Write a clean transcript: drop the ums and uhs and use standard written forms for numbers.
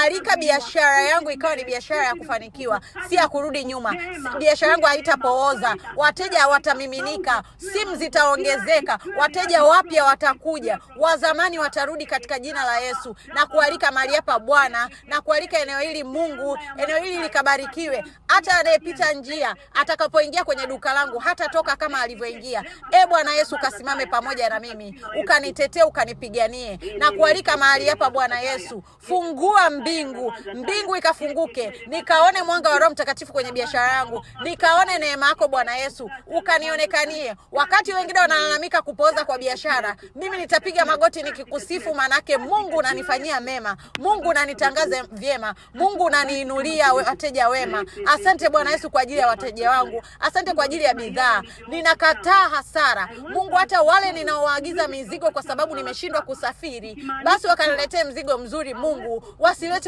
Kualika biashara yangu ikawa ni biashara ya kufanikiwa, si ya kurudi nyuma. Biashara yangu haitapooza, wateja watamiminika, simu zitaongezeka, wateja wapya watakuja, wa zamani watarudi katika jina la Yesu. Na kualika mahali hapa Bwana, na kualika eneo hili Mungu, eneo hili likabarikiwe. Hata anayepita njia atakapoingia kwenye duka langu hata toka kama alivyoingia. Bwana Yesu, kasimame pamoja na mimi, ukanitetee, ukanipiganie. Na kualika mahali hapa Bwana Yesu, fungua mbingu ikafunguke, nikaone mwanga wa Roho Mtakatifu kwenye biashara yangu, nikaone neema yako Bwana Yesu, ukanionekanie. Wakati wengine wanalalamika kupooza kwa biashara, mimi nitapiga magoti nikikusifu, manake Mungu unanifanyia mema, Mungu unanitangaza vyema, Mungu unaniinulia wateja wema. Asante Bwana Yesu kwa ajili ya wateja wangu, asante kwa ajili ya bidhaa. Ninakataa hasara Mungu, hata wale ninaoagiza mizigo kwa sababu nimeshindwa kusafiri, basi wakaniletee mzigo mzuri Mungu, wasilete